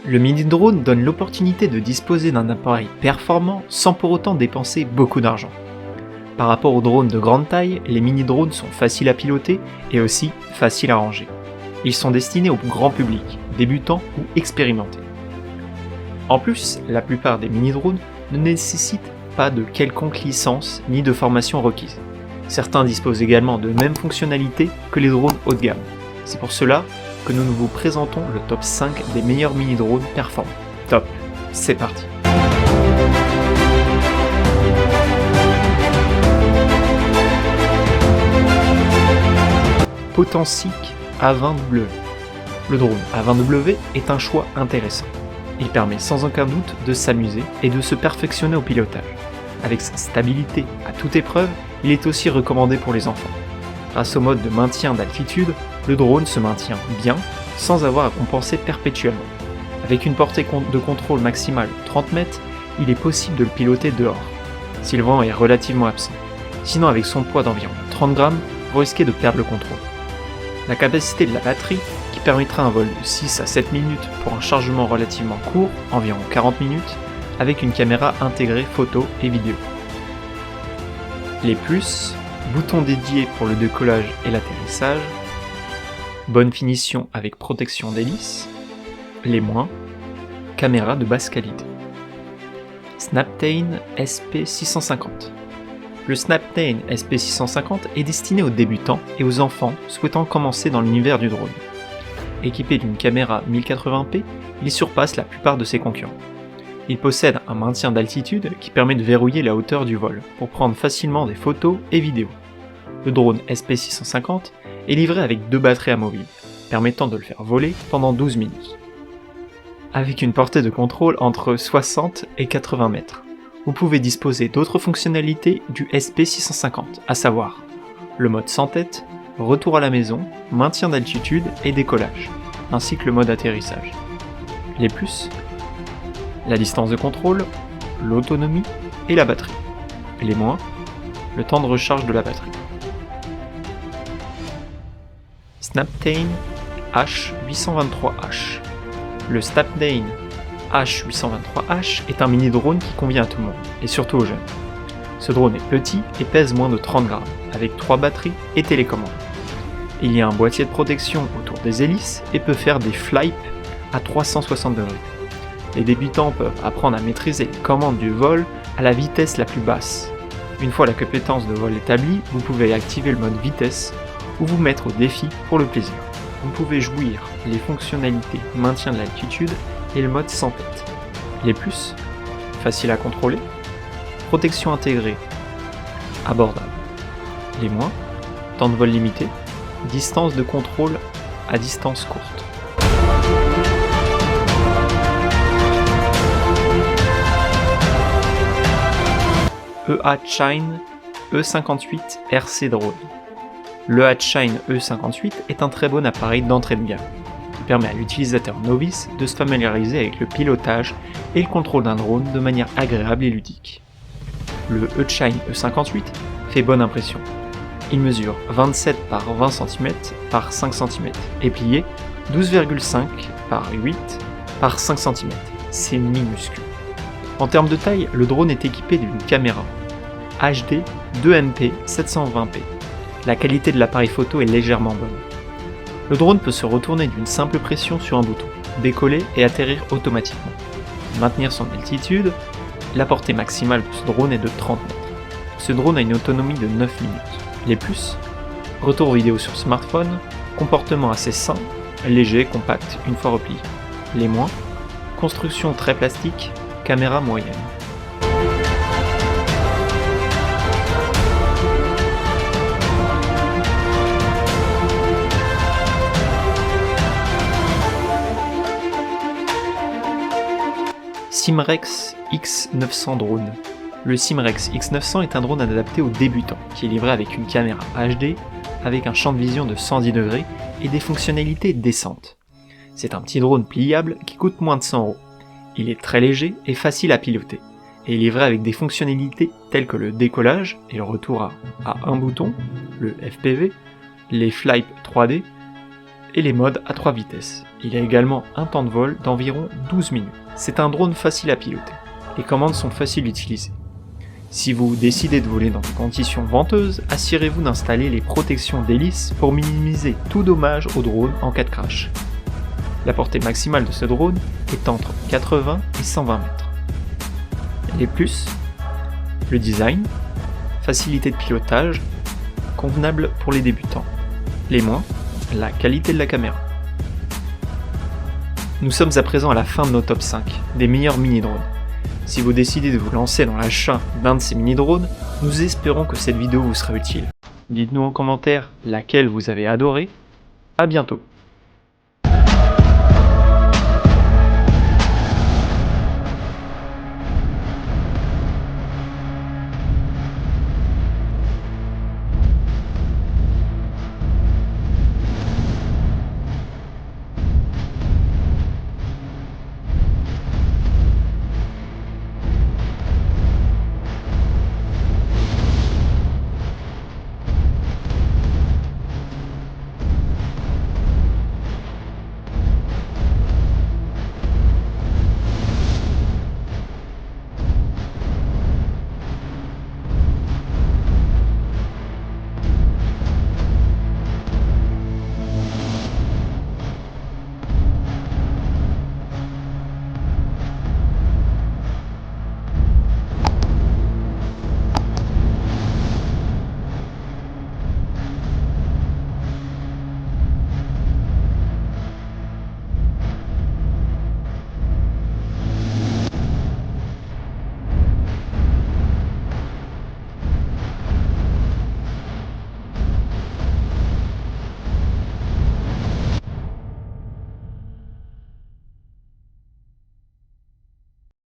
Le mini-drone donne l'opportunité de disposer d'un appareil performant sans pour autant dépenser beaucoup d'argent. Par rapport aux drones de grande taille, les mini-drones sont faciles à piloter et aussi faciles à ranger. Ils sont destinés au grand public, débutants ou expérimentés. En plus, la plupart des mini-drones ne nécessitent pas de quelconque licence ni de formation requise. Certains disposent également de mêmes fonctionnalités que les drones haut de gamme. C'est pour cela que nous vous présentons le top 5 des meilleurs mini-drones performants. Top, c'est parti. Potensic A20W. Le drone A20W est un choix intéressant. Il permet sans aucun doute de s'amuser et de se perfectionner au pilotage. Avec sa stabilité à toute épreuve, il est aussi recommandé pour les enfants. Grâce au mode de maintien d'altitude, le drone se maintient bien sans avoir à compenser perpétuellement. Avec une portée de contrôle maximale de 30 mètres, il est possible de le piloter dehors, si le vent est relativement absent. Sinon, avec son poids d'environ 30 grammes, vous risquez de perdre le contrôle. La capacité de la batterie, qui permettra un vol de 6 à 7 minutes pour un chargement relativement court, environ 40 minutes, avec une caméra intégrée photo et vidéo. Les plus, bouton dédié pour le décollage et l'atterrissage, bonne finition avec protection d'hélice, les moins, caméra de basse qualité. Snaptain SP650. Le Snaptain SP650 est destiné aux débutants et aux enfants souhaitant commencer dans l'univers du drone. Équipé d'une caméra 1080p, il surpasse la plupart de ses concurrents. Il possède un maintien d'altitude qui permet de verrouiller la hauteur du vol pour prendre facilement des photos et vidéos. Le drone SP650 est livré avec 2 batteries amovibles, permettant de le faire voler pendant 12 minutes. Avec une portée de contrôle entre 60 et 80 mètres, vous pouvez disposer d'autres fonctionnalités du SP650, à savoir le mode sans tête, retour à la maison, maintien d'altitude et décollage, ainsi que le mode atterrissage. Les plus, la distance de contrôle, l'autonomie et la batterie. Les moins, le temps de recharge de la batterie. Snaptain H823H. Le Snaptain H823H est un mini-drone qui convient à tout le monde, et surtout aux jeunes. Ce drone est petit et pèse moins de 30 grammes, avec 3 batteries et télécommande. Il y a un boîtier de protection autour des hélices et peut faire des flips à 360 degrés. Les débutants peuvent apprendre à maîtriser les commandes du vol à la vitesse la plus basse. Une fois la compétence de vol établie, vous pouvez activer le mode vitesse ou vous mettre au défi pour le plaisir. Vous pouvez jouir les fonctionnalités maintien de l'altitude et le mode sans tête. Les plus, facile à contrôler, protection intégrée, abordable. Les moins, temps de vol limité, distance de contrôle à distance courte. EHine E58 RC Drone. Le EHine E58 est un très bon appareil d'entrée de gamme, qui permet à l'utilisateur novice de se familiariser avec le pilotage et le contrôle d'un drone de manière agréable et ludique. Le EHine E58 fait bonne impression. Il mesure 27 par 20 cm par 5 cm et plié 12,5 par 8 par 5 cm. C'est minuscule. En termes de taille, le drone est équipé d'une caméra HD 2MP 720p. La qualité de l'appareil photo est légèrement bonne. Le drone peut se retourner d'une simple pression sur un bouton, décoller et atterrir automatiquement. Maintenir son altitude, la portée maximale de ce drone est de 30 mètres. Ce drone a une autonomie de 9 minutes. Les plus, retour vidéo sur smartphone, comportement assez sain, léger, compact une fois replié. Les moins, construction très plastique, caméra moyenne. Simrex X900 drone. Le Simrex X900 est un drone adapté aux débutants, qui est livré avec une caméra HD, avec un champ de vision de 110 degrés et des fonctionnalités décentes. C'est un petit drone pliable qui coûte moins de 100 €. Il est très léger et facile à piloter, et est livré avec des fonctionnalités telles que le décollage et le retour à un bouton, le FPV, les flips 3D, et les modes à 3 vitesses. Il y a également un temps de vol d'environ 12 minutes. C'est un drone facile à piloter. Les commandes sont faciles à utiliser. Si vous décidez de voler dans des conditions venteuses, assurez-vous d'installer les protections d'hélice pour minimiser tout dommage au drone en cas de crash. La portée maximale de ce drone est entre 80 et 120 mètres. Les plus, le design, facilité de pilotage, convenable pour les débutants. Les moins, la qualité de la caméra. Nous sommes à présent à la fin de nos top 5 des meilleurs mini-drones. Si vous décidez de vous lancer dans l'achat d'un de ces mini-drones, nous espérons que cette vidéo vous sera utile. Dites-nous en commentaire laquelle vous avez adoré. À bientôt.